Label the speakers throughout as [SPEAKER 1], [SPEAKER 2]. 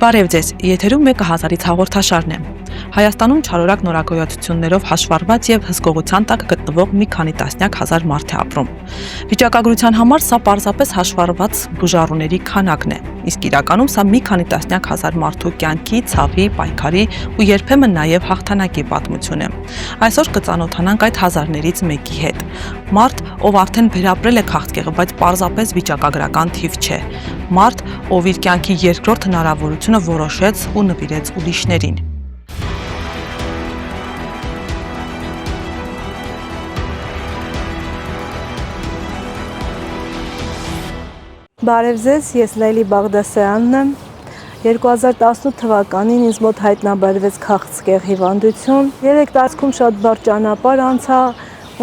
[SPEAKER 1] Բարև ձեզ, եթերում մեկը հազարից հաղորդաշարն է։ Հայաստանում չարորակ նորագոյացություններով հաշվառված եւ հսկողության տակ գտնվող մի քանի տասնյակ հազար մարդ է ապրում։ Վիճակագրության համար սա պարզապես հաշվառված բուժառուների քանակն է, իսկ իրականում սա մի քանի տասնյակ հազար մարդու կյանքի, ցավի, պայքարի ու երբեմն նաեւ հաղթանակի պատմություն է։ Այսօր կծանոթանանք այդ հազարներից մեկի հետ։ Մարդ, ով արդեն վերապրել է քաղցկեղը, բայց պարզապես վիճակագրական թիվ չէ։ Մարդ, ով իր կյանքի երկրորդ հնարավորությունը որոշեց ու նվիրեց ուրիշներին։
[SPEAKER 2] Բարև ձեզ, ես Լեյլի Բաղդասարյանն եմ։ 2018 թվականին ինձ մոտ հայտնաբերվեց քաղցկեղ հիվանդություն։ 3 տարածքում շատ բարդ ճանապարհ անցա,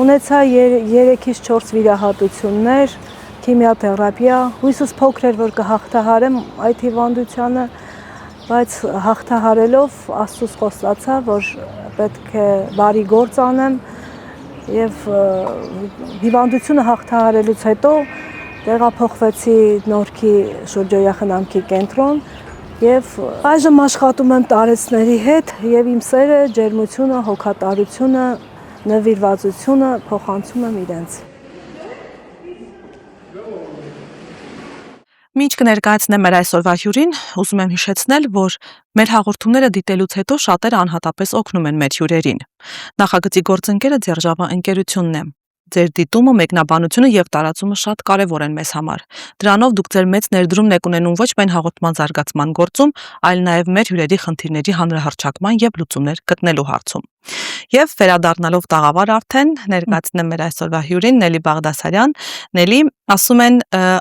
[SPEAKER 2] ունեցա 3-ից 4 վիրահատություններ, քիմիոթերապիա։ Հույսս փոքր էր, որ կհաղթահարեմ այդ հիվանդությանը, բայց հաղթահարելով Աստծուց խոստացա, որ պետք է բարի գործ անեմ եւ հիվանդությունը հաղթահարելուց հետո տեղափոխվեցի Նորքի շրջօրյախնամքի կենտրոն եւ այժմ աշխատում եմ տարեցների հետ եւ իմ սերը, ջերմությունը, հոգատարությունը, նվիրվածությունը փոխանցում եմ իրենց։
[SPEAKER 1] Մինչ կներկայացնեմ մեր այսօրվա հյուրին, ուզում եմ հիշեցնել, որ մեր հաղորդումները դիտելուց հետո շատերը անհատապես օգնում են մեր հյուրերին։ Նախագծի գործընկերը Ձերժավա ընկերությունն է։ Ձեր դիտումը, մեկնաբանությունը եւ տարածումը շատ կարեւոր են մեզ համար։ Դրանով դուք ձեր մեծ ներդրումն եք ունենում ոչ միայն հաղորդման զարգացման գործում, այլ նաեւ մեր հյուրերի խնդիրների հանրահռչակման եւ լուծումներ գտնելու հարցում։ Եվ վերադառնալով տաղավար արդեն ներկայացնեմ մեր այսօրվա հյուրին Նելի Բաղդասարյան։ Նելի, ասում են,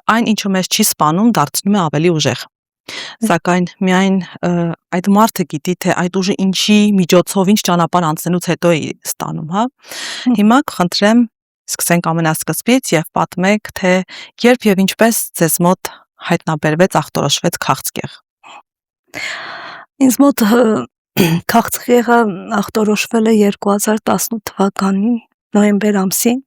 [SPEAKER 1] այն ինչը մեզ չի սպանում, դարձնում է ավելի ուժեղ։ Սակայն միայն այդ մարդը գիտի, թե այդ ուժը ինչի միջոցով, ինչ ճանապարհ անցնելուց հետո է ստանում, հա։ Հիմա կխնդրեմ սկսենք ամենասկզբից եւ պատմեք, թե երբ եւ ինչպես ձեզ մոտ հայտնաբերվեց, ախտորոշվեց քաղցկեղ։
[SPEAKER 2] Ինձ մոտ քաղցկեղը ախտորոշվել է 2018 թվականի նոյեմբեր ամսին։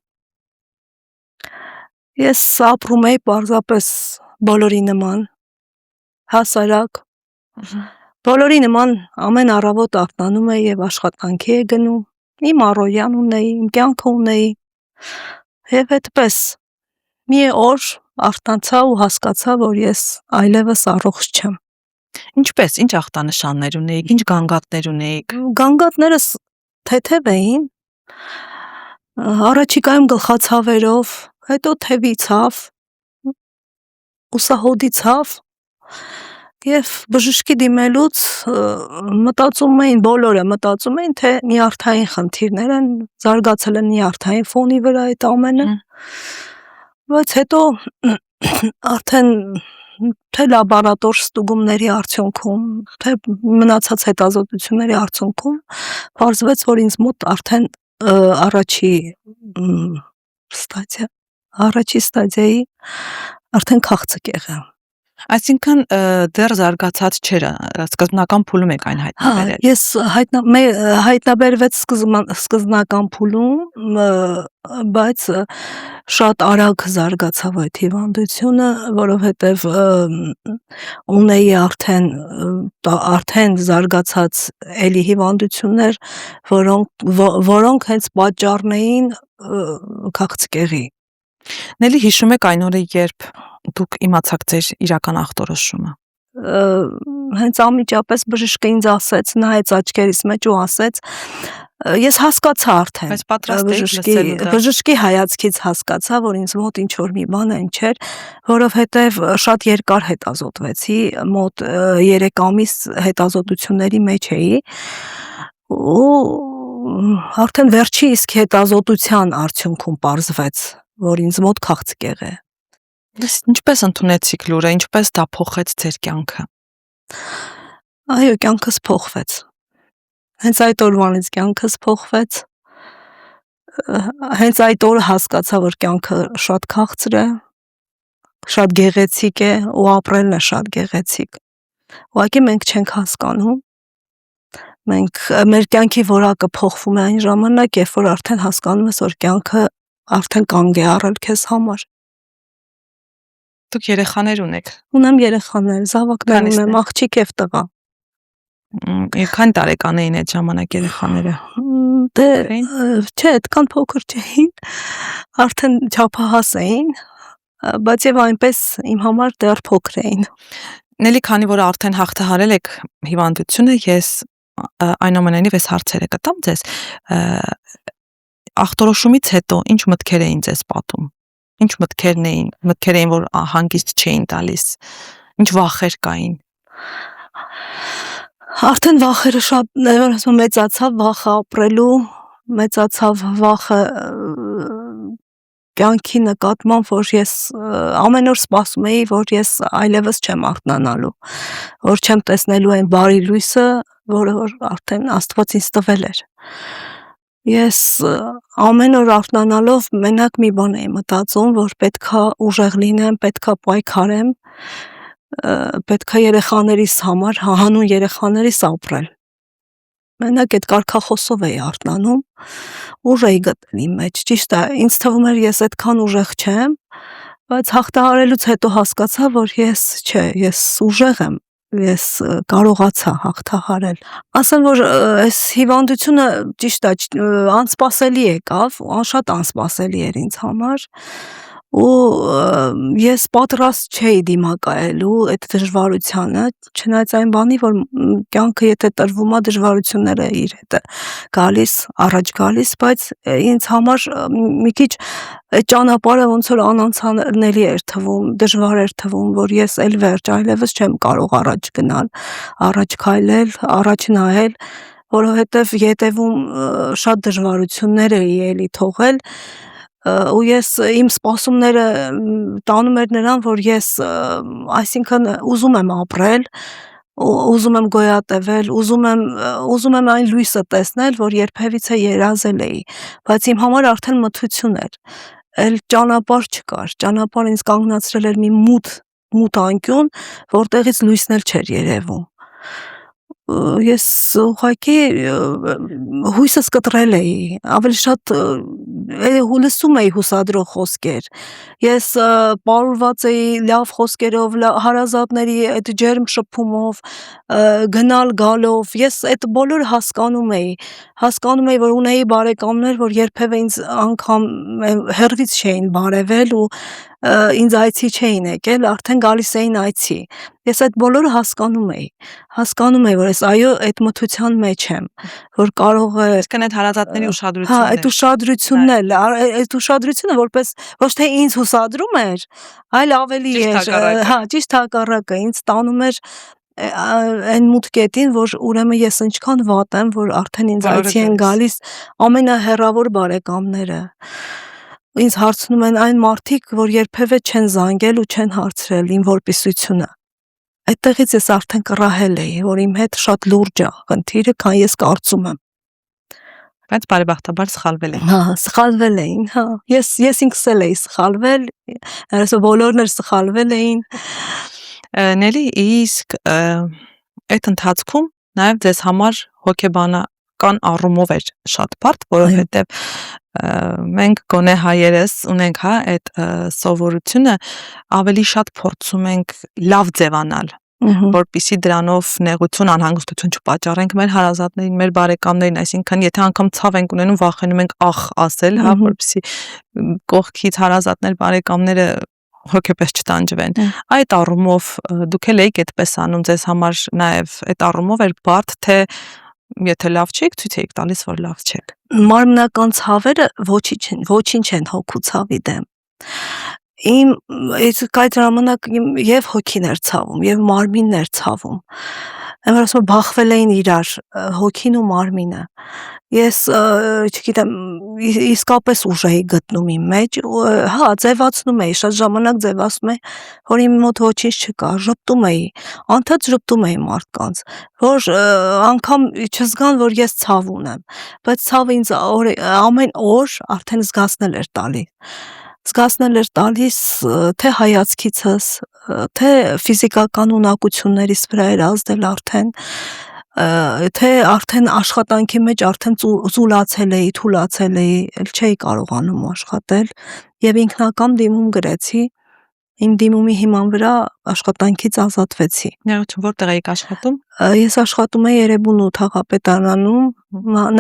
[SPEAKER 2] Ես ապրում էի պարզապես բոլորի նման, հասարակ, բոլորի նման ամեն առավոտ արթնանում էի եւ աշխատանքի էի գնում, իմ առօրյան ունեի, իմ կյանքը ունեի։ Եվ այդպես մի օր արթնացա ու հասկացա, որ ես այլևս առողջ չեմ։
[SPEAKER 1] Ինչպես, ինչ ախտանշաններ ունեիք, ինչ գանգատներ ունեիք։
[SPEAKER 2] Գանգատներս թեթև էին, առաջիկայում գլխացավերով, հետո թևի ցավ, ուսահոդի ցավ, եւ բժշկի դիմելուց բոլորը մտածում էին, թե նյարդային խնդիրներ են, զարգացել են նյարդային ֆոնի վրա այդ ամենը, բայց հետո արդեն թե լաբորատոր ստուգումների արդյունքում, թե մնացած հետազոտությունների արդյունքում պարզվեց, որ ինձ մոտ արդեն առաջի ստադիայի արդեն քաղցկեղ է։
[SPEAKER 1] Այսինքն դեռ զարգացած չէր, սկզբնական փուլում եք այն հայտնաբերել։
[SPEAKER 2] Ես հայտնաբերվեց սկզբնական փուլում, բայց շատ արագ զարգացավ այդ հիվանդությունը, որովհետև ունեի արդեն զարգացած էլի հիվանդություններ, որոնք հենց պատճառն էին քաղցկեղի։
[SPEAKER 1] Նելի, հիշում եք այն օրը, երբ դուք իմացաք ձեր իրական ախտորոշումը։
[SPEAKER 2] Հենց անմիջապես բժիշկը ինձ ասեց, նայեց աչքերիս մեջ ու ասեց, ես հասկացա արդեն։
[SPEAKER 1] Բայց պատրաստ եք լսելու դա։
[SPEAKER 2] Բժշկի հայացքից հասկացա, որ ինձ մոտ ինչ որ մի բան այն չէր, որովհետև շատ երկար հետազոտվեցի, մոտ 3 ամիս հետազոտությունների մեջ էի, ու արդեն վերջի իսկ հետազոտության արդյունքում պարզվեց, որ ինձ մոտ քաղցկեղ է։
[SPEAKER 1] Ինչպես ընդունեցիք լուրը, ինչպես դա փոխեց ձեր կյանքը։
[SPEAKER 2] Այո, կյանքս փոխվեց։ Հենց այդ օրվանից կյանքս փոխվեց։ Հենց այդ օրը հասկացա, որ կյանքը շատ քաղցր է, շատ գեղեցիկ է ու ապրելն է շատ գեղեցիկ։ Ուղղակի մենք չենք հասկանում։ Մեր կյանքի որակը փոխվում է այն ժամանակ, երբ որ արդեն հասկանում ես, որ կյանքը արդեն կանգ է առել քեզ համար։
[SPEAKER 1] Դուք երեխաներ ունեք։
[SPEAKER 2] Ունեմ երեխաներ, զավակներ
[SPEAKER 1] Քանիսն
[SPEAKER 2] ունեմ,
[SPEAKER 1] են։
[SPEAKER 2] աղջիկ եւ տղա։
[SPEAKER 1] Եվ քանի տարեկան էին այդ ժամանակ երեխաները։
[SPEAKER 2] Դե
[SPEAKER 1] Էին։
[SPEAKER 2] չէ, այդքան փոքր չէին, արդեն չափահաս էին, բայց եւ այնպես իմ համար դեռ փոքր էին։
[SPEAKER 1] Նելի, քանի որ արդեն հաղթահարել եք հիվանդությունը, ես այնուամենայնիվ այս հարցերը կտամ ձեզ։ Ախտորոշումից հետո ինչ մտքեր էին ձեզ պատում։ Ինչ մտքեր էին, որ հանգիստ չէին տալիս։ Ինչ վախեր կային։
[SPEAKER 2] Արդեն վախերը շատ մեծացավ վախը ապրելու, մեծացավ վախը կյանքի նկատմամբ, որ ես ամեն օր սպասում էի, որ ես այլևս չեմ արթնանալու, որ չեմ տեսնելու այն բարի լույսը, որը որ արդեն Աստված ինձ տվել էր։ Ես ամեն օր արթնանալով մենակ մի բան էի մտածում, որ պետքա ուժեղ լինեմ, պետքա պայքարեմ, պետքա երեխաներիս համար, հանուն երեխաներիս ապրել։ Մենակ այդ կարգախոսով էի արթնանում, ուժ էի գտել իմ մեջ, ճիշտ է, ինձ թվում էր ես այդքան ուժեղ չեմ, բայց հաղթահարելուց հետո հասկացա, որ ես ուժեղ եմ, ես կարողացա հաղթահարել։ Ասեմ, որ այս հիվանդությունը ճիշտ է, անսպասելի եկավ, շատ անսպասելի էր ինձ համար, ու ես պատրաստ չէի դիմակայելու այդ դժվարությանը, չնայած այն բանի, որ կյանքը եթե տրվում է, դժվարությունները իր հետ է առաջ գալիս, բայց ինձ համար մի քիչ այդ ճանապարհը ոնց որ անանցանելի էր թվում, դժվար էր թվում, որ ես էլ վերջ այլևս չեմ կարող առաջ գնալ, առաջ քայլել, առաջ նայել, որովհետև յետևում շատ դժվարություններ էի էլի թողել, ու ես իմ սպասումները տանում էր նրան, որ ես այսինքն ուզում եմ ապրել, ուզում եմ գոյատևել, ուզում եմ այն լույսը տեսնել, որ երբևիցե երազել էի, բայց իմ համար արդեն մթություն էր, էլ ճանապարհ չկար, ճանապարհ ինձ կանգնացրել էր մի մութ անկյուն, որտեղից լույսն էլ չէր երևում։ Ես ուղղակի հույսս կտրել էի, ավելի շատ լսում էի հուսադրող խոսքեր, ես պարուրված էի լավ խոսքերով, հարազատների այդ ջերմ շփումով, գնալ գալով, ես այդ բոլորը հասկանում էի, որ ունեի բարեկամներ, որ երբևէ ինձ անգամ հեռվից չէին բարևել ու ինձ այցի չէին եկել, արդեն գալիս էին այցի, ես այդ բոլորը հասկանում էի, որ ես այո այդ մթության մեջ եմ, որ կարող է
[SPEAKER 1] Իսկն այդ հարազատների
[SPEAKER 2] հա, այդ ուշադրությունն էլ, այդ ուշադրությունը որպես ոչ թե ինձ հուսադրում էր, այլ ավելի ճիշտ հակառակը, ինձ տանում էր այն մութ կետին, որ ուրեմն ես ինչքան վատ եմ, որ արդեն ինձ այցի են գալիս ամենահեռավոր բարեկամները, ինձ հարցնում են այն մարդիկ, որ երբևէ չեն զանգել ու չեն հարցրել իմ որպիսությունը, այդտեղից ես արդեն կռահել էի, որ իմ հետ շատ լուրջ է խնդիրը, քան ես կարծում եմ։
[SPEAKER 1] Բայց բարեբախտաբար սխալվել եք։
[SPEAKER 2] Հա, սխալվել էին, հա, ես ինքս էլ էի սխալվել, բոլորն էլ սխալվել էին։
[SPEAKER 1] Նելի, իսկ այդ ընթացքում նաև ձեզ համար հոգեբանական առումով էր շատ բարդ, որովհետև մենք գոնե հայերս ունենք այդ սովորությունը ավելի շատ փորձում ենք լավ ձևանալ, որպեսզի դրանով նեղություն, անհանգստություն չպատճառենք մեր հարազատներին, մեր բարեկամներին, այսինքն եթե անգամ ցավ ենք ունենում, վախենում ենք ախ ասել, հա, որպեսզի կողքից հարազատներ, բարեկամները հոգեպես չտանջվեն։ Այդ առումով դուք էլ եք այդպես անում, ձեզ համար նաև այդ առումով էր բարդ, թե եթե լավ չեք, ցույց եք տալիս, որ լավ չեք։
[SPEAKER 2] Մարմնական ցավերը ոչինչ են հոգու ցավի դեմ։ Այդ ժամանակ եւ հոգին էր ցավում, եւ մարմինն էր ցավում։ Այնպես ասում բախվել էին իրար հոգին ու մարմինը։ Ես չգիտեմ, իսկապես ուժ էի գտնում իմ մեջ, հա, ձևացնում էի, շատ ժամանակ ձևացնում էի, որ իմ մոտ ոչինչ չկա, ժպտում էի, անդադ ժպտում էի մարդկանց, որ անգամ չզգան, որ ես ցավ ունեմ, բայց ցավը ինձ ամեն օր արդեն զգացնել էր տալիս թե հայացքիցս, թե ֆիզիկական ունակություններիս վրա էր ազդել արդեն, թե արդեն աշխատանքի մեջ արդեն զուլացել էի, թուլացել էի, չէի կարողանում աշխատել եւ ինքնակամ դիմում գրեցի Իմ դիմումի հիման վրա աշխատանքից ազատվեցի։
[SPEAKER 1] Ներողություն, որտեղ եք աշխատում։
[SPEAKER 2] Ես աշխատում եի Երևանու թաղապետարանում,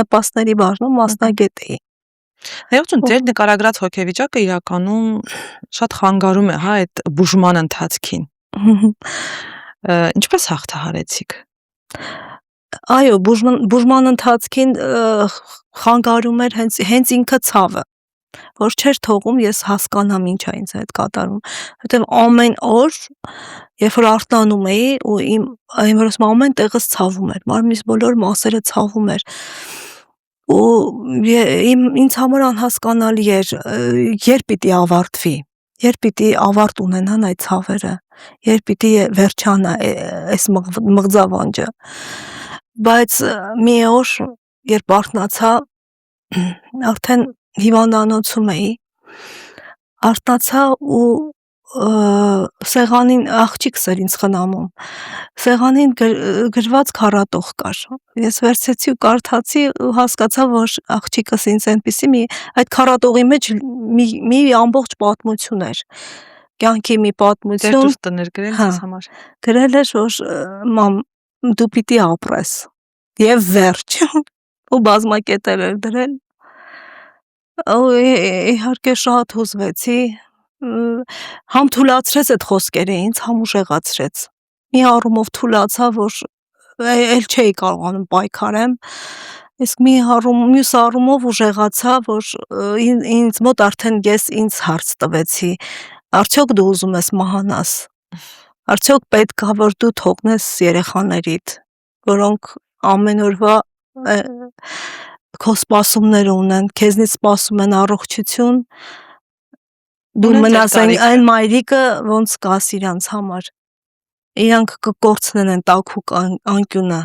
[SPEAKER 2] նպաստների բաժնում մասնագետ էի։
[SPEAKER 1] Ներողություն, ձեր նկարագրած հոգեվիճակը իրականում շատ խանգարում է, հա, այդ բուժման ընթացքին։ Ինչպես հաղթահարեցիք։
[SPEAKER 2] Այո, բուժման ընթացքին խանգարում էր հենց ինքը ցավը, որ չէր թողում ես հասկանամ ինչ է ինձ հետ կատարում, որտեղ ամեն օր, երբ որ արթնանում էի ու իմ ամեն տեղս ցավում էր, մարմնիս բոլոր մասերը ցավում էր, ու ինձ համար անհասկանալի էր, երբ պիտի ավարտվի, երբ պիտի ավարտ ունենան այդ ցավերը, երբ պիտի վերջանա այս մղձավանջը, բայց մի օր, երբ արթնացա, արդեն հիվանդանոցում էի, արթնացա ու սեղանին աղջիկս էր ինձ խնամում, սեղանին գրված քառատող կար, ես վերցրեցի ու կարդացի ու հասկացա, որ աղջիկս ինձ այնպիսի այդ քառատողի մեջ մի ամբողջ պատմություն էր, կյանքի մի պատմություն,
[SPEAKER 1] Ձեր դուստը ներգրել ձեզ համար։
[SPEAKER 2] գրել էր, որ մամ դու պիտի ապրես, եւ վերջ, ու բազմակետեր էր դրել, ու իհարկե շատ հուզվեցի, համ թուլացրեց այդ խոսքերը ինձ, համ ուժեղացրեց, մի առումով թուլացա, որ էլ չէի կարողանում պայքարեմ, իսկ մյուս առումով ուժեղացա, որ ինձ մոտ արդեն ես ինձ հարց տվեցի, արդյոք դու ուզում ես մահանաս, արդյոք պետք է որ դու թողնես երեխաներիդ, որոնք ամեն օրվա քո սպասումները ունեն, քեզնից սպասում են առողջություն, դու մնաս այն մայրիկը, ոնց կաս իրանց համար, իրանք կկորցնեն տաքուկ անկյունը,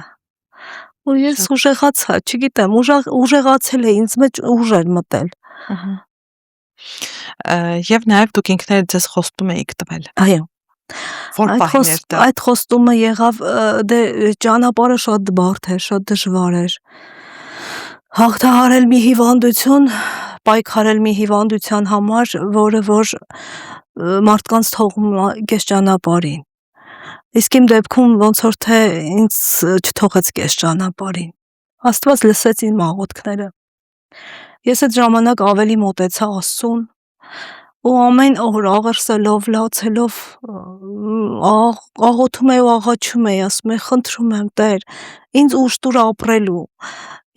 [SPEAKER 2] ու ես ուժեղացա, չգիտեմ, ուժեղացել է, ինձ մեջ ուժ էր մտել։
[SPEAKER 1] Եվ նաև դուք ինքներդ ձեզ խոստում էիք տվել։
[SPEAKER 2] Այո։
[SPEAKER 1] Որ պահին էր դա։
[SPEAKER 2] Այդ խոստումը եղավ, դե ճանապարհը շատ բարդ էր, շատ դժվար էր։ Հաղթահարել մի հիվանդություն, պայքարել մի հիվանդության համար, որը որ մարդկանց թողում է կես ճանապարհին։ Իսկ իմ դեպքում ոնց որ թե ինձ չթողեց կես ճանապարհին։ Աստված լսեց իմ աղոթքները։ Ես այդ ժամանակ ավելի մոտեցա Աստծուն ու ամեն օր աղերսելով, լացելով աղոթում էի ու աղաչում էի, ասում էի, խնդրում եմ Տեր, ինձ ուժ տուր ապրելու,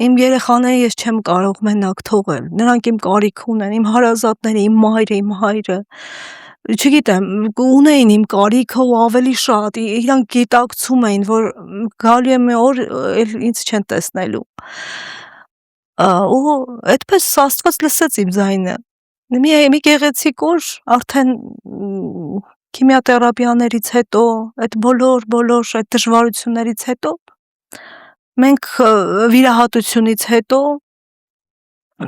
[SPEAKER 2] իմ երեխաները ես չեմ կարող մենակ թողել, նրանք իմ կարիք ունեն, իմ հարազատները, իմ մայրը, իմ հայրը, չգիտեմ, ունեին իմ կարիքը ու ավելի շատ, իրանք գիտակցում էին, որ գալու է մի օր էլ ինձ չեն տեսնելու, ու այդպես Աստված լսեց իմ ձայնը, մի գեղեցիկ օր, արդեն քիմիոթերապիաներից հետո, այդ բոլոր այդ դժվարություններից հետո, մենք վիրահատությունից հետո,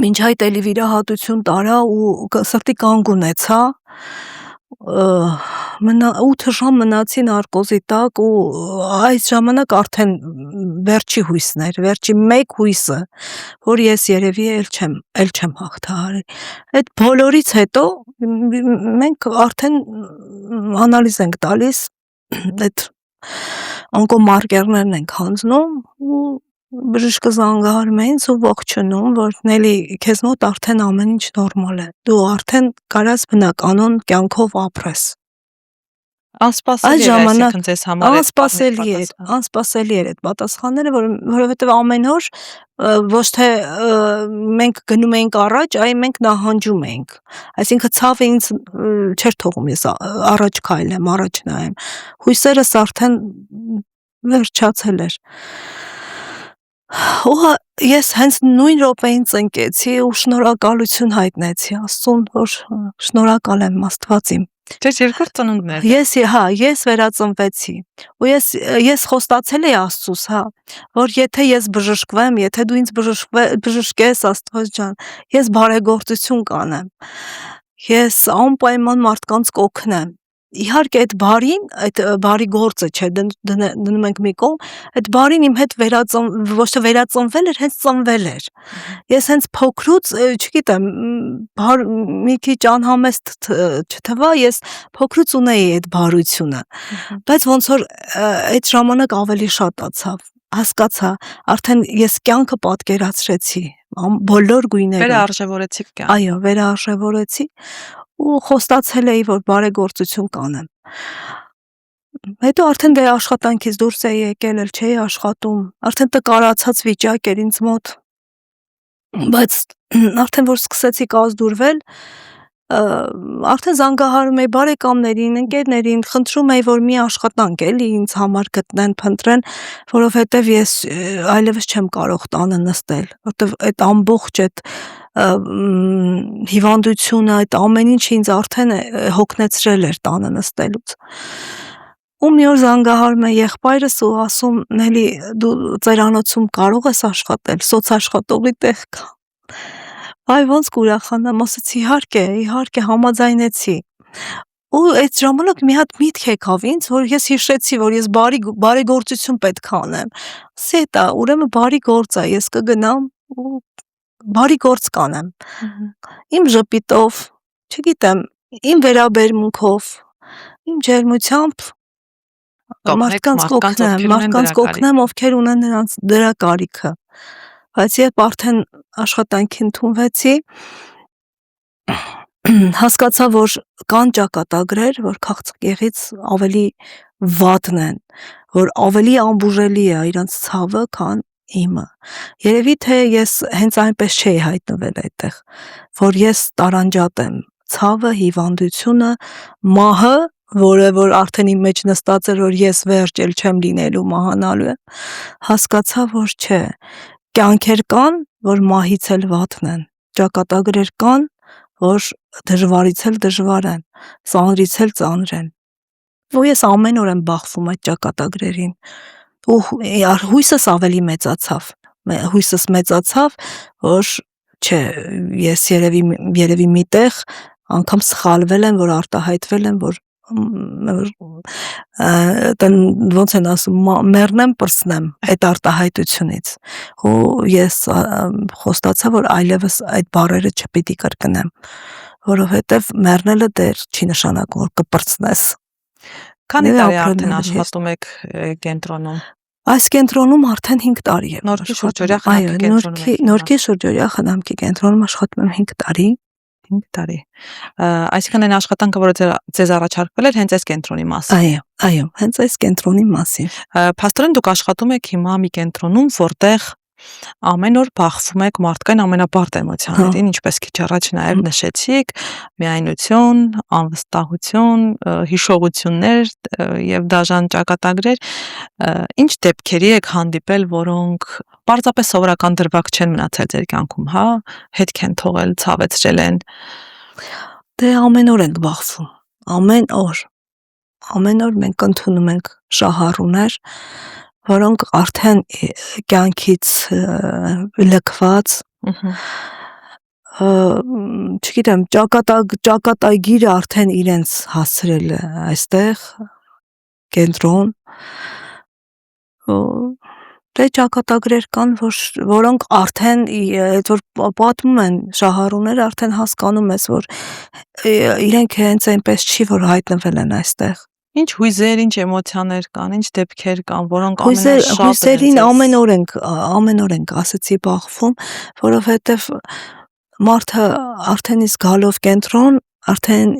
[SPEAKER 2] մինչ այդ էլի վիրահատություն տարա ու սրտի կանգ ունեցա, 8 ժամ մնացի նարկոզի տակ ու այս ժամանակ արդեն վերջի հույսն էր, վերջի մեկ հույսը, որ ես երևի էլ չեմ հաղթահարել։ Այդ բոլորից հետո մենք արդեն անալիզ ենք տալիս, այդ օնկոմարկերներն ենք հանձնում ու բժիշկը զանգահարում է ինձ ու ողջունում, որ Նելի քեզ մոտ արդեն ամեն ինչ նորմալ է, դու արդեն կարաս բնականon կյանքով ապրես։
[SPEAKER 1] Անսպասելի էր այսինքն ձեզ համար
[SPEAKER 2] անսպասելի էր այդ պատասխանները, որովհետև ամեն օր ոչ թե մենք գնում էինք առաջ, այլ մենք նահանջում էինք, այսինքն ցավը ինձ չէր թողում ես առաջ քայլեմ, առաջ նայեմ, հույսերս արդեն վերջացել էր, ու ես հենց նույն րոպեին ծնկեցի ու շնորհակալություն հայտնեցի Աստծուն, որ շնորհակալ եմ Աստված իմ։
[SPEAKER 1] Ձեր երկրորդ ծնունդն էր։
[SPEAKER 2] Ես վերածնվեցի ու ես խոստացել էի Աստծուս, որ եթե ես բժշկվեմ, եթե դու ինձ բժշկես Աստված ջան, ես բարեգործություն կանեմ։ Ես անպայման մարդկանց կօգնեմ։ իհարկե այդ բարին, այդ բարի գործը չէ, դնում ենք մի կողմ, այդ բարին իմ հետ ոչ թե վերածնվել էր, հենց ծնվել էր։ Ես հենց փոքրուց, չգիտեմ, մի քիչ անհամեստ չթվա, ես փոքրուց ունեի այդ բարությունը, բայց ոնց որ այդ ժամանակ ավելի շատացավ, հասկացա, արդեն ես կյանքը պատկերացրեցի, բոլոր գույներով։
[SPEAKER 1] Վերարժևորեցիք կյանք։
[SPEAKER 2] Այո, վերարժևորեցի ու խոստացել էի, որ բարեգործություն կանեմ։ Հետո արդեն դե աշխատանքից դուրս էի եկել, էլ չէի աշխատում, արդեն տկարացած վիճակ էր ինձ մոտ, բայց արդեն որ սկսեցի կազդուրվել, արդեն զանգահարում էի բարեկամներին, ընկերներին, խնդրում էի, որ մի աշխատանք էլի ինձ համար գտնեն, փնտրեն, որովհետև ես այլևս չեմ կարող տանը նստել, որովհետև այդ ամբողջ այդ հիվանդությունը, այդ ամեն ինչը ինձ արդեն հոգնեցրել էր տանը նստելուց։ Ու մի օր զանգահարում է եղբայրս ու ասում, Նելի, դու ծերանոցում կարող ես աշխատել, սոցաշխատողի տեղ կա։ Այ ոնց կուրախանամ, ասեցի իհարկե համաձայնեցի։ Ու այդ ժամանակ մի հատ միտք եկավ ինձ, որ ես հիշեցի, որ ես բարեգործություն պետք է անեմ։ Ասի դա, ուրեմն բարի գործ է, ես կգնամ ու բարի գործ կանեմ։ Իմ ժպիտով, չգիտեմ, իմ վերաբերմունքով, իմ ջերմությամբ մարդկանց կօգնեմ, ովքեր ունեն դրա կարիքը։ Բայց երբ արդեն աշխատանքի ընդունվեցի, հասկացա, որ կան ճակատագրեր, որ քաղցկեղից ավելի վատն են, որ ավելի անբուժելի է իրանց ցավը, քան իմը։ Երևի թե ես հենց այնպես չէի հայտնվել այդտեղ, որ ես տարանջատ եմ, ցավը, հիվանդությունը, մահը, որ արդեն իմ մեջ նստած էր, որ ես վերջ էլ չեմ լինելու, մահանալու եմ, հասկացա, որ չէ, կյանքեր կան, որ մահից էլ վատն են, ճակատագրեր կան, որ դժվարից էլ դժվար են, ծանրից էլ ծանր են։ Ու ես ամեն օր եմ բախվում այդ ճակատագրերին։ Ու հույսս ավելի մեծացավ, որ չէ, ես երևի միտեղ անգամ սխալվել եմ, որ արտահայտվել եմ, որ ոնց են ասում, մեռնեմ, պրծնեմ այդ արտահայտությունից։ Ու ես խոստացա, որ այլևս այդ բառերը չպիտի կրկնեմ, որովհետև մեռնելը դեռ չի նշանակում, որ կպրծնես։
[SPEAKER 1] Քանի տարի արդեն աշխատում եք կենտրոնում։
[SPEAKER 2] Այս կենտրոնում արդեն 5 տարի է։
[SPEAKER 1] Նորքի շուրջօրյա խնամքի կենտրոնում։
[SPEAKER 2] Նորքի շուրջօրյա խնամքի կենտրոնում աշխատում եմ 5 տարի։
[SPEAKER 1] 5 տարի։ Այսինքն այն աշխատանքը, որը ձեզ առաջարկվել էր, հենց այս կենտրոնի մասին։
[SPEAKER 2] Այո, հենց այս կենտրոնի մասին։
[SPEAKER 1] Փաստորեն դուք աշխատում եք հիմա մի կենտրոնում, որտեղ ամեն օր բախվում եք մարդկային ամենաբարդ էմոցիաներին, ինչպես քիչ առաջ նաև նշեցիք, միայնություն, անվստահություն, հիշողություններ եւ դաժան ճակատագրեր, ինչ դեպքերի եք հանդիպել, որոնք պարզապես սովորական դրվագ չեն մնացել ձեր կյանքում, հա, հետք են թողել, ցավեցրել են։
[SPEAKER 2] Դե ամեն օր ենք բախվում, ամեն օր մենք ընդունում ենք շահառուներ, որոնք արդեն կյանքից լքված, չգիտեմ, ճակատագիրը արդեն իրենց հասցրել է այստեղ, կենտրոն, դե ճակատագրեր կան, որոնք արդեն, որ պատմում են շահառուները, արդեն հասկանում ես, որ իրենք հենց այնպես չի, որ հայտնվել են այստեղ։
[SPEAKER 1] Ինչ հույզեր, ինչ էմոցիաներ կան, ինչ դեպքեր կան, որոնք ամենաշատը
[SPEAKER 2] հույզերին ամեն օր ենք ասեցի բախվում, որովհետև մարդը արդեն իսկ գալով կենտրոն, արդեն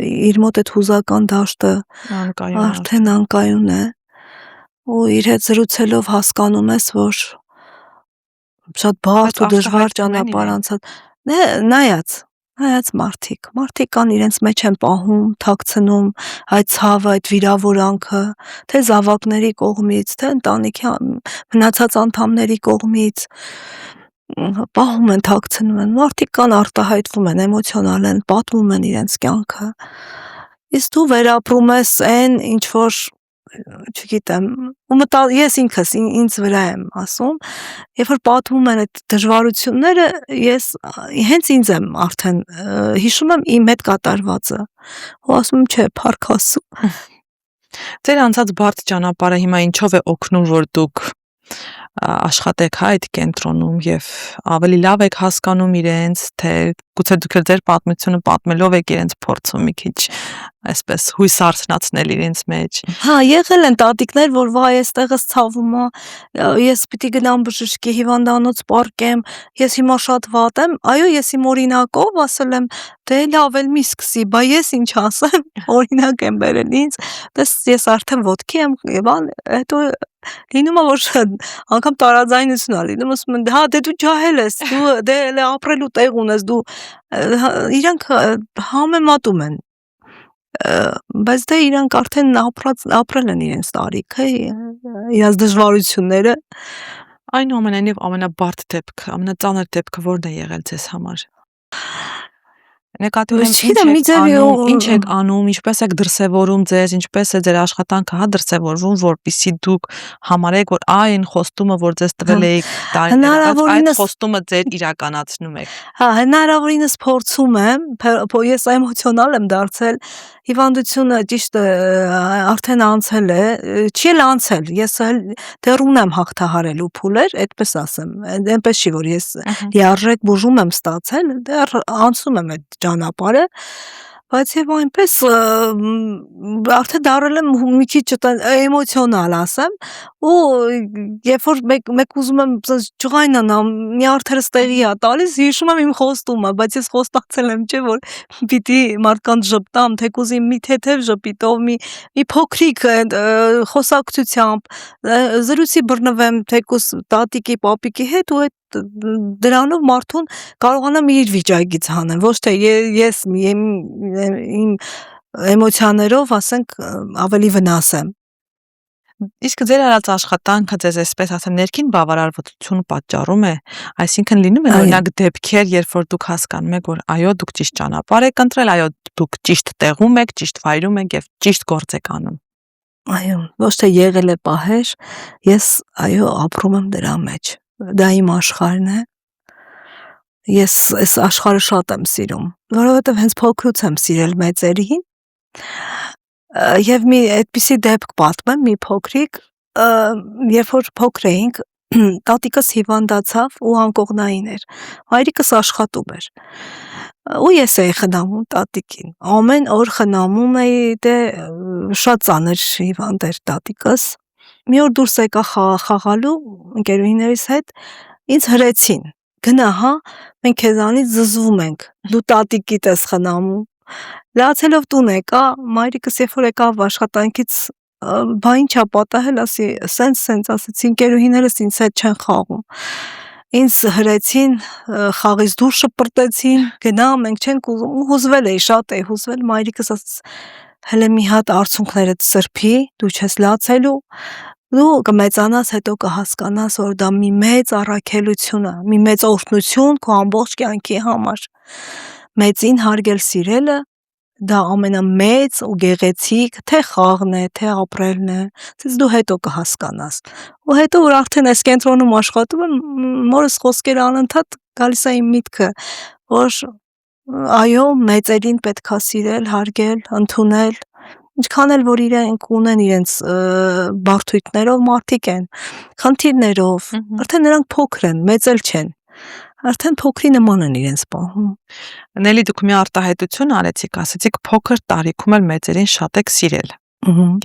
[SPEAKER 2] իր մոտ այդ հուզական դաշտը արդեն անկայուն է, ու իր հետ զրուցելով հասկանում ես, որ շատ բարդ ու դժվար ճանապարհ անցած, նայած մարդիկ կան իրենց մեջ են պահում, թաքցնում այդ ցավը, այդ վիրավորանքը, թե զավակների կողմից, թե ընտանիքի մնացած անդամների կողմից, պահում են, թաքցնում են, մարդիկ կան արտահայտվում են, էմոցիոնալ են, պատմում են իրենց կյանքը, իսկ դու վերապրում ես այն, ինչ որ չգիտեմ, ես ինքս ինձ վրա եմ ասում, երբ որ պատմում են այդ դժվարությունները, ես հենց ինձ եմ արդեն հիշում եմ իմ հետ կատարվածը, ու ասում եմ, չէ, փառք Աստծո։
[SPEAKER 1] Ձեր անցած բարդ ճանապարհը հիմա ինչով է օգնում, որ դուք աշխատեք այդ կենտրոնում եւ ավելի լավ եք հասկանում իրենց, թե գուցե դուք ձեր պատմությունը պատմելով եք իրենց փորձում մի քիչ այսպես հույս արցնացնել իրենց մեջ։
[SPEAKER 2] Հա, եղել են տատիկներ, որ վայ, այստեղս ցավում է, ես պիտի գնամ բժշկի հիվանդանոց պառկեմ, ես հիմա շատ վատ եմ, այո, ես իմ օրինակով ասել եմ, դե լավ էլ մի սկսի, բա ես ինչ ասեմ, օրինակ եմ բերել ինձ, դες ես արդեն ոտքի եմ եւ հետո լինում է որ անգամ տարաձայնություն է լինում, ասում են, հա, դե դու ջահել ես, դու դե ապրելու տեղ ունես, դու իրանք համեմատում են, բայց դե իրանք արդեն ապրել են իրենց տարիքը, իրենց դժվարությունները։
[SPEAKER 1] Այնուամենայնիվ ամենաբարդ դեպքը, ամենածանր դեպքը որն է եղել ձեզ համար։ Նկատի ունեմ ինչ եք անում, ինչպես եք դրսևորում ձեզ, ինչպես է ձեր աշխատանքը հա դրսևորվում, որպեսզի դուք համարեք, որ այն խոստումը, որ ձեզ տվել էիք տարիներ, այդ խոստումը ձեր իրականացնում եք։
[SPEAKER 2] Հա, հնարավորինս փորձում եմ, ես էմոցիոնալ եմ դարձել, հիվանդությունը ճիշտ արդեն անցել է, չի էլ անցել, ես դեռ ունեմ հաղթահարելու փուլեր, այդպես ասեմ, այնպես չի, որ ես լիարժեք բուժում եմ ստացել, դեռ անցում եմ այդ ճանապարհը, բայց եւ այնպես արդեն դառել եմ մի քիչ էմոցիոնալ ասեմ, ու երբ որ մեկ ուզում եմ ջղայնանամ, մի արդերս տեղի է տալիս, հիշում եմ իմ խոստումը, բայց ես խոստացել եմ, չէ՞ որ պիտի մարդկանց ժպտամ, թեկուզ իմ մի թեթև ժպիտով, մի փոքրիկ խոսակցությամբ, զրույցի բռնվեմ, թեկուզ տատիկի, պապիկի հետ, ու դրանով մարդուն կարողանամ իր վիճակից հանեմ, ոչ թե ես իմ էմոցիաներով, ասենք, ավելի վնասեմ։
[SPEAKER 1] Իսկ ձեր արած աշխատանքը ձեզ այսպես ասեմ ներքին բավարարվածություն պատճառում է, այսինքն լինում է օրինակ դեպքեր, երբ որ դուք հասկանում եք, որ այո, դուք ճիշտ ճանապարհ եք ընտրել, այո, դուք ճիշտ տեղում եք, ճիշտ վայրում եք եւ ճիշտ գործ եք անում։
[SPEAKER 2] Այո, ոչ թե եղել է պահեր, ես այո, ապրում եմ դրա մեջ։ Դա իմ աշխարհն է։ Ես այս աշխարհը շատ եմ սիրում, որովհետև հենց փոքրուց եմ սիրել մեծերին։ Եվ մի այդպիսի դեպք պատմեմ, մի փոքրիկ, երբ որ փոքր էինք, տատիկս հիվանդացավ ու անկողնային էր։ Հայրիկս աշխատում էր։ Ու ես էի խնամում տատիկին։ Ամեն օր խնամում էի, դե շատ ծանր հիվանդ էր տատիկս։ Մի օր դուրս եկա խաղալու ընկերուհիներիս հետ, ինձ հրեցին։ Գնա, հա, մենք քեզանից զզվում ենք։ Դու տատիկիդ ես խնամում։ Լացելով տուն եկա, մայրիկս երբ որ եկավ աշխատանքից, բա ինչա պատահել, ասի, սենց ասեցի, ընկերուհիներս ինձ հետ չեն խաղում։ Ինձ հրեցին, խաղից դուրս շպրտեցին, գնա, մենք չենք ուզում, ու հուզվել էի, շատ էի հուզվել, մայրիկս ասաց, հələ մի հատ արցունքներդ սրբի, դու չես լացելու, դու կմեծանաս, հետո կհասկանաս, որ դա մի մեծ առաքելություն է, մի մեծ օրհնություն քո ամբողջ կյանքի համար։ Մեծին հարգել սիրելը, դա ամենամեծ ու գեղեցիկ, թե խաղն է, թե ապրելն է, ցես դու հետո կհասկանաս։ Ու հետո որ արդեն այս կենտրոնում աշխատում եմ, մորս խոսքերը անընդհատ գալիս է իմ միտքը, որ այո, մեծերին պետքա սիրել, հարգել, ընդունել, ինչքան էլ որ իրենք ունեն իրենց բարդույթներով մարդիկ են, խնդիրներով, արդեն նրանք փոքր են, մեծ էլ չեն, արդեն փոքրի նման են իրենց պահում։
[SPEAKER 1] Նելի դուք մի արտահայտություն արեցիք, ասեցիք փոքր տարիքում էլ մեծերին շատ եք սիրել։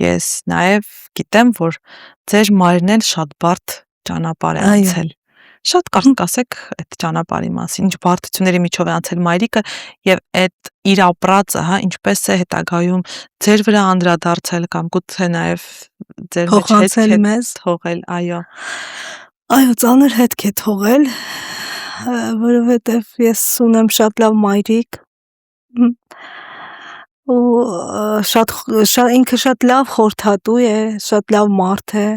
[SPEAKER 1] Ես նաև գիտեմ, որ ձեր մայրն էլ շատ բարդ ճանապարհ է անցել։ Շատ կասեք այդ ճանապարհի մասին, ինչ բարդությունների միջով է անցել մայրիկը եւ այդ իր ապրածը, հա, ինչպես է հետագայում ձեր վրա անդրադարձել կամ գուցե նաեւ ձեր մեջ հետ թողել, այո։
[SPEAKER 2] Այո, ծանր հետք է թողել, որովհետեւ ես ունեմ շատ լավ մայրիկ ու ինքը շատ լավ խորհրդատու է, շատ լավ մարդ է,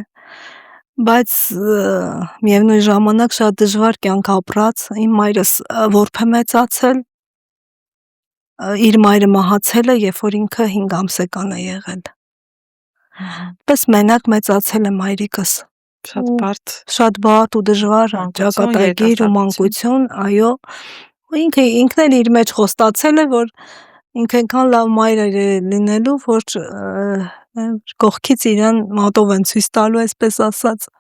[SPEAKER 2] բայց միևնույն ժամանակ շատ դժվար կյանք ապրած, իմ մայրս որբ է մեծացել, իր մայրը մահացել է, երբ որ ինքը 5 ամսական է եղել։ Պես մենակ մեծացել եմ հայրիկս։
[SPEAKER 1] Շատ
[SPEAKER 2] Ու
[SPEAKER 1] բարդ
[SPEAKER 2] շատ բարդ ու դժվար
[SPEAKER 1] մանկություն,
[SPEAKER 2] ճակատագիր ու
[SPEAKER 1] երիտասարդություն։
[SPEAKER 2] մանկություն, այո։ Ու ինքն էլ իր մեջ խոստացել է, որ ինքը այնքան լավ մայր է լինելու, որ կողքից իրան մատով են ցույց տալու, այսպես ասած։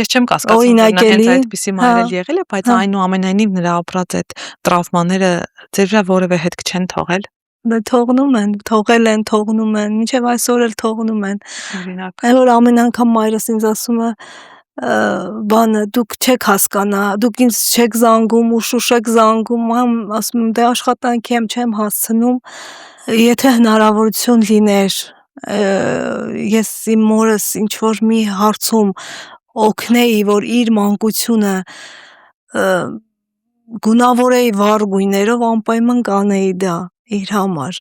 [SPEAKER 1] Ես չեմ կասկածում, որ նա հենց
[SPEAKER 2] Օրինակելի,
[SPEAKER 1] այդպիսի մայր էլ եղել է, բայց
[SPEAKER 2] հա։
[SPEAKER 1] այնուամենայնիվ նրա ապրած այդ տրավմաները ձեր վրա որևէ հետք չեն թողել։
[SPEAKER 2] Դե թողնում են, թողել են, թողնում են, մինչև այսօր էլ թողնում են։
[SPEAKER 1] Օրինակ,
[SPEAKER 2] Այն որ ամեն անգամ մայրս ինձ ասում է, բանը դուք չեք հասկանա, դուք ինձ չեք զանգում, ուշուշ եք զանգում, ասում եմ դե աշխատանքի եմ, չեմ հասցնում, եթե հնարավորություն լիներ, ես իմ մորս ինչ որ մի հարցում օգնեի, որ իր մանկությունը գունավորեի վառ գույներով, անպայման կանեի դա իր համար,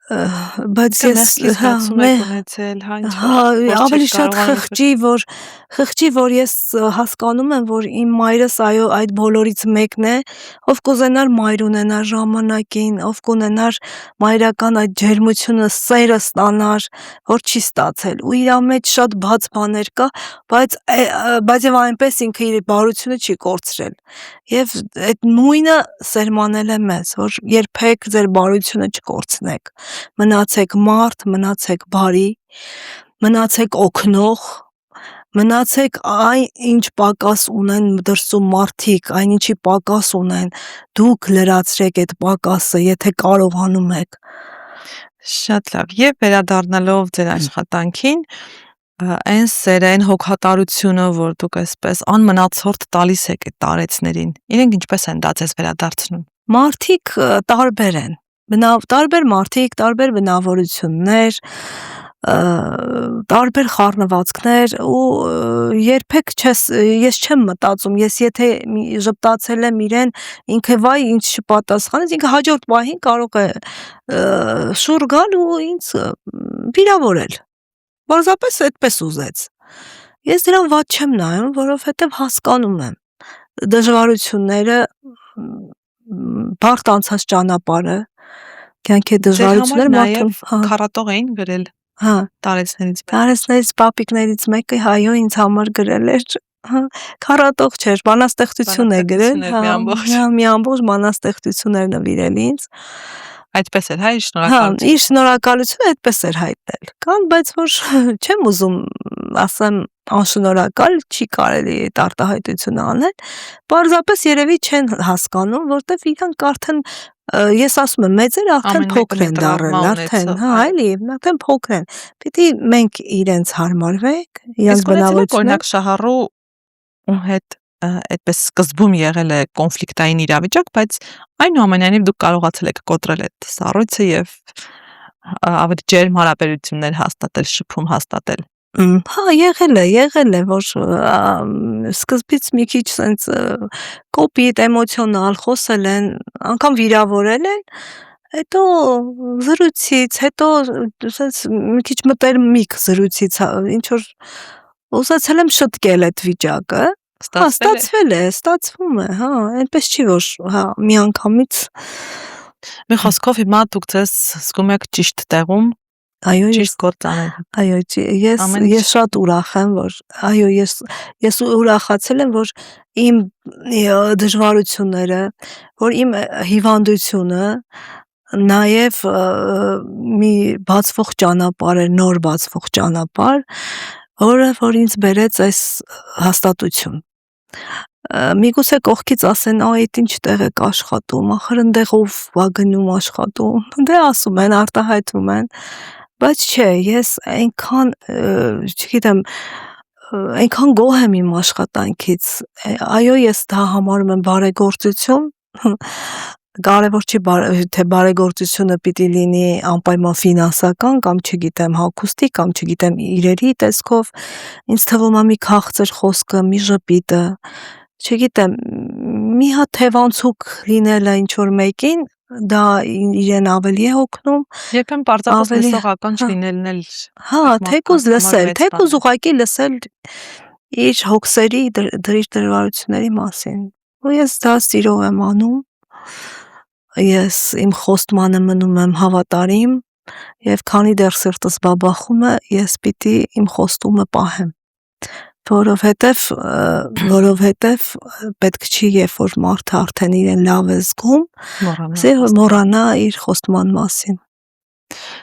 [SPEAKER 2] բայց ես
[SPEAKER 1] զգացում եք ունեցել, հա, ինչ որ
[SPEAKER 2] ավելի
[SPEAKER 1] չեք
[SPEAKER 2] շատ
[SPEAKER 1] կարողանում
[SPEAKER 2] խղճի, որ ես հասկանում եմ, որ իմ մայրս այո այդ բոլորից մեկն է, ով կուզենար մայր ունենար ժամանակին, ով կունենար մայրական այդ ջերմությունը, սերը ստանար, որ չի ստացել, ու իր մեջ շատ բաց բաներ կա, բայց եւ այնպես ինքը իր բարությունը չի կորցրել, եւ այդ նույնը սերմանել է մեզ, որ երբեք ձեր բարությունը չկորցնեք, մնացեք մարդ, մնացեք բարի, մնացեք օգնող, մնացեք այն ինչ պակաս ունեն դրսում մարդիկ, այն ինչի պակաս ունեն, դուք լրացրեք այդ պակասը, եթե կարողանում եք։
[SPEAKER 1] Շատ լավ, եւ վերադառնալով ձեր աշխատանքին, այն սերը, այն հոգատարությունը, որ դուք այսպես անմնացորդ տալիս եք այդ տարեցներին, իրենք ինչպես են դա ձեզ վերադարձնում։
[SPEAKER 2] Մարդիկ տարբեր են, տարբեր մարդիկ, տարբեր բնավորություններ, տարբեր խառնվածքներ ու երբեք ես չեմ մտածում, ես եթե ժպտացել եմ իրեն, ինքը վայ ինչ չպատասխանեց, ինքը հաջորդ պահին կարող է շուռ գալ ու ինձ վիրավորել, պարզապես այդպես ուզեց, ես դրան վատ չեմ նայում, որովհետև հասկանում եմ դժվարությունները, բարդ անցած ճանապարհը, կյանքի դժվարությունները մարդուն
[SPEAKER 1] քառատող էին գրել տարեցներից
[SPEAKER 2] պապիկներից մեկը հայո ինձ համար գրել էր, քառատող չէր, բանաստեղծություն է գրել, մի ամբողջ բանաստեղծություն էր նվիրել ինձ,
[SPEAKER 1] այդպես էր, հա, իր շնորհակալությունը։
[SPEAKER 2] Իր շնորհակալությունը այդպես էր հայտնել, բայց որ չեմ ուզում ասեմ անշնորհակալ, չի կարելի այդ արտահայտությունը անել, պարզապես երևի չեն հասկանում, որտեվ իրանք արդեն, ես ասում եմ, մեծերը արդեն փոքր են դառել, արդեն, արդեն փոքր են, պիտի մենք իրենց հարմարվենք, իրենց բնավորությունը։
[SPEAKER 1] Օրինակ շահառու հետ այդպես սկզբում եղել է կոնֆլիկտային իրավիճակ, բայց այնուամենայնիվ դուք կարողացել եք կոտրել այդ սառույցը եւ ավելի ջերմ հարաբերություններ հաստատել, շփում հաստատել։
[SPEAKER 2] Հա, եղել է, որ սկզբից մի քիչ սենց կոպիտ, էմոցիոնալ խոսել են, անգամ վիրավորել են, հետո զրույցից, հետո սենց մի քիչ մտերմիկ զրույցից, ինչ որ ուզեցել եմ շտկել այդ վիճակը, ստացվում է, հա, այնպես չի, որ հա, մի անգամից
[SPEAKER 1] Մի խոսքով հիմա դուք ձեզ զգում եք ճիշտ տեղում, ճիշտ գործանել։
[SPEAKER 2] Այո, ես շատ ուրախ եմ, որ ես ուրախացել եմ, որ իմ դժվարությունները, որ իմ հիվանդությունը նաև մի բացվող ճանապարհ էր, նոր բացվող ճանապարհ, որ ինձ բերեց այս հաստատություն։ Միգուցե կողքից ասեն, այդ ինչ տեղ եք աշխատում, ախր ընդեղ ով ա գնում աշխատում, դե ասում են, արտահայտվում են, բայց չէ, ես այնքան, չգիտեմ, այնքան գոհ եմ իմ աշխատանքից, այո, ես դա համարում եմ բարեգործություն, կարևոր չի թե բարեգործությունը պիտի լինի անպայման ֆինանսական կամ չգիտեմ հագուստի կամ չգիտեմ իրերի տեսքով, ինձ թվում է մի քաղցր խոսքը, մի ժպիտը, չգիտեմ, մի հատ թևանցուկ լինելը ինչ որ մեկին, դա իրեն ավելի է օգնում,
[SPEAKER 1] երբեմն պարզապես լսողական չլինելն էլ,
[SPEAKER 2] հա, թեկուզ ուղղակի լսել իր հոգսերի, իր դժվարությունների մասին, ու ես դա սիրով եմ անում, ես իմ խոստմանը մնում եմ հավատարիմ, եւ քանի դեռ սրտս բաբախում է, ես պիտի իմ խոստումը պահեմ, որովհետեւ պետք չի, երբ որ մարդը արդեն իրեն լավ է զգում, մոռանա իր խոստման մասին։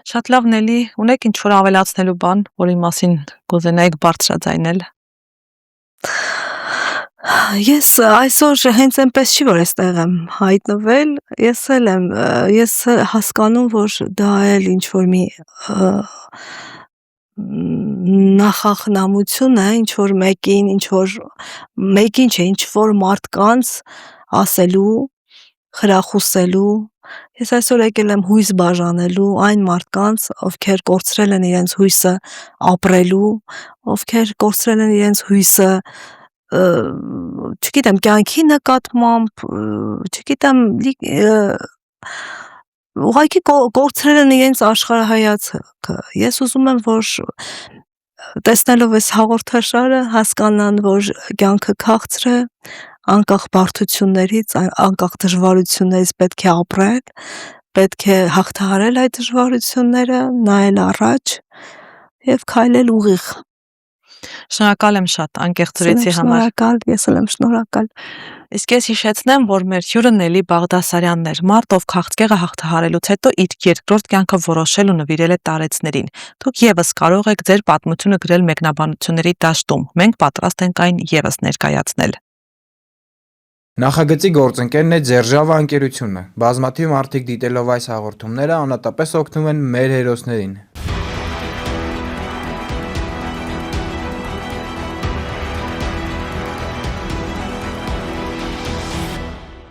[SPEAKER 1] Շատ լավն էլի, ունեք ինչ-որ ավելացնելու բան, որի մասին կուզենայիք բարձրաձայնել։
[SPEAKER 2] Ես այսօր հենց այնպես չի, որ այստեղ եմ հայտնվել, ես հասկանում, որ դա էլ ինչ-որ մի նախախնամություն է, ինչ-որ մեկին չէ, ինչ-որ մարդկանց ասելու, խրախուսելու։ Ես այսօր եկել եմ հույս բաժանելու այն մարդկանց, ովքեր կորցրել են իրենց հույսը ապրելու, ովքեր կորցրել են իրենց հույսը, չգիտեմ, կյանքի նկատմամբ, չգիտեմ, ուղղակի կորցրել են իրենց աշխարհայացքը։ Ես ուզում եմ, որ տեսնելով այս հաղորդաշարը հասկանան, որ կյանքը քաղցր է, անկախ բարդություններից, անկախ դժվարություններից պետք է ապրել, պետք է հաղթահարել այդ դժվարությունները, նայել առաջ եւ քայլել ուղիղ։
[SPEAKER 1] Շնորհակալ եմ շատ անկեղծ զրույցի համար։
[SPEAKER 2] Ես էլ եմ շնորհակալ։
[SPEAKER 1] Իսկ ես հիշեցնեմ, որ մեր հյուրը Նելի Բաղդասարյանն էր, մարդ, ով քաղցկեղը հաղթահարելուց հետո իր երկրորդ կյանքը որոշել ու նվիրել է տարեցներին։ Դուք եւս կարող եք ձեր պատմությունը գրել մեկնաբանությունների դաշտում։ Մենք պատրաստ ենք այն եւս ներկայացնել։
[SPEAKER 3] Նախագծի գործընկերն է Ձերժավա ընկերությունը։ Բազմաթիվ մարդիկ դիտելով այս հաղորդումները անհատապես օգնում են մեր հերոսներին։